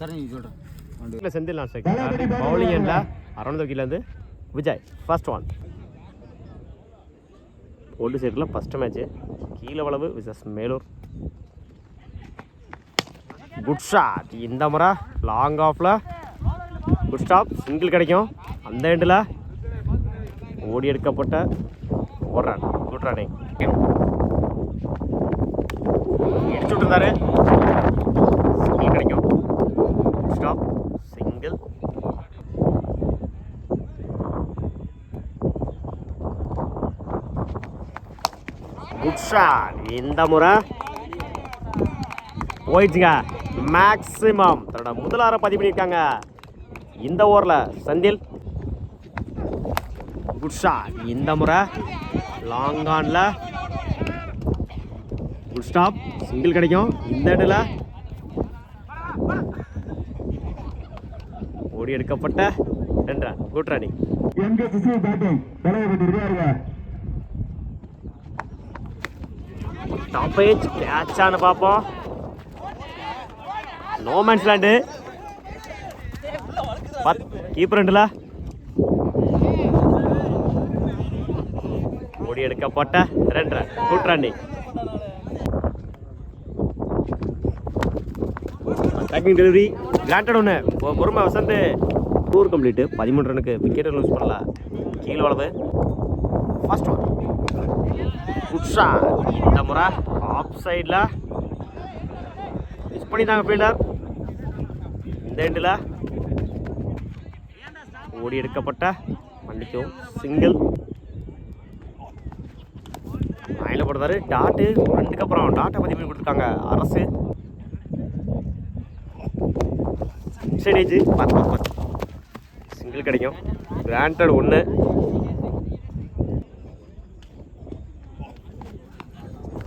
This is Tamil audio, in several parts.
சரி நீ சொல்கிறேன். செந்தில் நான் ஸ்ட்ரைக் பவுலிங் எண்ணில் அரௌண்ட் கீழேருந்து விஜய் ஃபர்ஸ்ட் ஒன். ஓல்டு சைடில் first match Keezhavalavu versus Melur. Good shot. இந்த முறை லாங் ஆஃபில் குட் ஸ்டாப். சிங்கிள் கிடைக்கும். அந்த எண்டில் ஓடி எடுக்கப்பட்ட ஒரு ரன். Good running. எடுத்து விட்டுருந்தாரு. சிங்கிள் கிடைக்கும். Good stop. Single. Good shot. இந்த முறை போயிடுச்சுங்க. மேக்ஸிமம் தன்னோட முதலார பதிவு பண்ணியிருக்காங்க இந்த ஓவரில் செந்தில். Good shot. இந்த முறை லாங் ஆனில் குட் ஸ்டாப். சிங்கிள் கிடைக்கும். இந்த இடத்துல ஓடி எடுக்கப்பட்ட 2 run. Good running. Top edge கேட்சான்னு பார்ப்போம். No man's land. கீப்பர் ரெண்டுல ஓடி எடுக்கப்பட்ட 2 run. Good running. Attacking delivery granted ஒன்று. பொறுமை வசந்து. Tour complete. 13 ரனுக்கு விக்கெட்டை லூஸ் பண்ணல Keezhavalavu. First one. Good shot. இந்த முறை ஆஃப் சைடில் மிஸ் பண்ணிட்டாங்க ஃபீல்டர். இந்த எண்டில் ஓடி எடுக்கப்பட்ட மன்னிக்கும் சிங்கிள். மயில போடுறாரு. டாட்டு 2க்கு அப்புறம் டாட்டை பதிவு பண்ணி கொடுத்துருக்காங்க அரசு. சைடேஜ் சிங்கிள் கிடைக்கும். கிராண்டட் 1.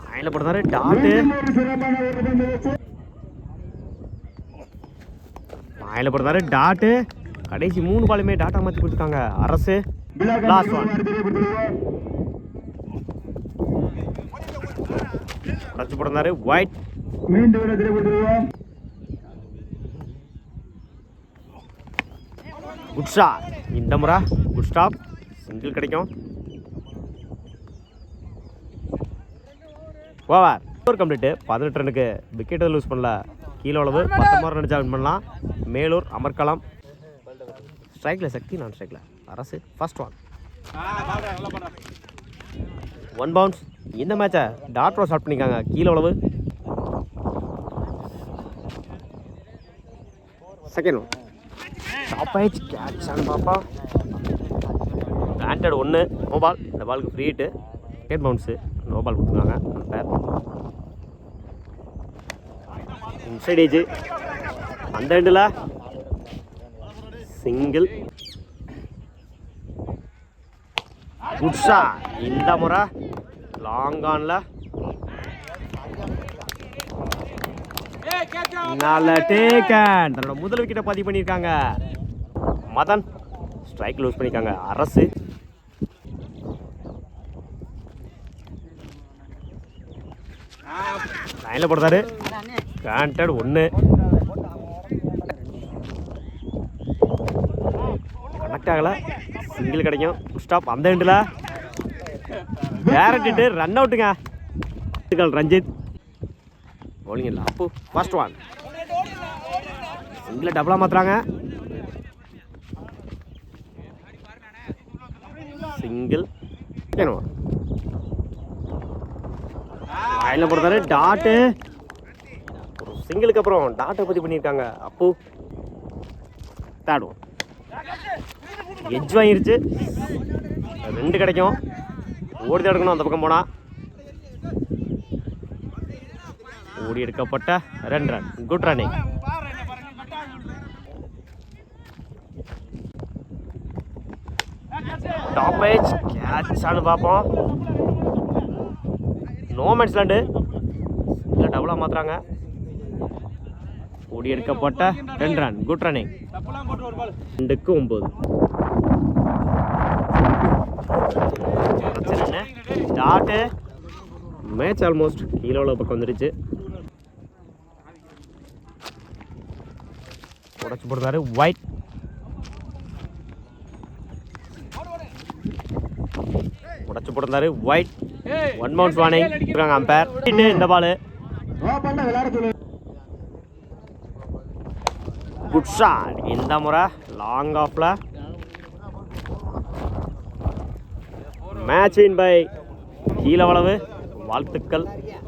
மயில போடுறாரு. டாட்டு மயில போடுறாரு. டாட்டு கடைசி 3 பாலுமே டாட்டா மாற்றி கொடுத்துருக்காங்க அரசு. Last one. அடைச்சு போடுறாரு. ஒயிட். Good shot. இந்த முறை குட் ஸ்டாப். சிங்கிள் கிடைக்கும். ஓவர். Over complete. 18 ரனுக்கு விக்கெட்டை லூஸ் பண்ணல கீழவளவு. 19 ரன் வின் பண்ணலாம் மேலூர். அமர்க்கலாம். ஸ்ட்ரைக்கில் சக்தி, நான் ஸ்ட்ரைக்கில் அரசு. First one. 1 பவுன்ஸ். இந்த மேட்சை டாட் ஸ்டார்ட் பண்ணிக்காங்க Keezhavalavu. Second one. Top edge கேட்சான்னு பார்ப்பா. கிராண்டட் 1. No ball. இந்த பாலுக்கு free hit. Second bounce. No ball கொடுத்துருக்காங்க அம்பேர். Inside age. அந்த எண்டில் சிங்கிள். Good shot. இந்த முறை லாங் ஆனில் நல்ல டேக்கன். தன்னோட முதல் விக்கெட்டை பதிவு பண்ணியிருக்காங்க மதன். ஸ்ட்ரைக் லூஸ் பண்ணியிருக்காங்க அரசு. லைனில் போடுறாரு. கிராண்டட் 1. கனெக்ட் ஆகலை. சிங்கிள் கிடைக்கும். ஸ்டாப். அந்த எண்டில் டேரக்ட்டு ரன் அவுட்டுங்க. ரஞ்சித் பவுலிங் இல்லை. அப்போ ஃபர்ஸ்ட் ஒன். சிங்கிளை டபுளாக மாற்றுறாங்க. சிங்கிள். லைனில் போடுறாரு. டாட்டு ஒரு சிங்கிளுக்கு அப்புறம் டாட்டை பதிவு பண்ணியிருக்காங்க அப்போ. Third one. எட்ஜ் வாங்கிருச்சு. 2 கிடைக்கும். ஓடி எடுக்கணும். அந்த பக்கம் போனால் ஓடி எடுக்கப்பட்ட 2 run. Good running. Top edge கேட்சான்னு பார்ப்போம். No man's land. இல்லை டபுளாக மாற்றுறாங்க. ஓடி எடுக்கப்பட்ட 2 ரன். Good running. 2க்கு 9. டாட்டு மேட்ச் ஆல்மோஸ்ட் கீழே பக்கம் வந்துருச்சு. உடச்சு போடுறாரு ஒயிட். உடச்சு போடுறாரு ஒயிட். 1 மவுண்ட் வார்னிங் இருக்காங்க அம்பேர். இந்த பால் குட் ஷாட். இந்த முறை லாங் ஆஃப்ல மேட்ச் இன் பை கீழவளவு. வாழ்த்துக்கள்.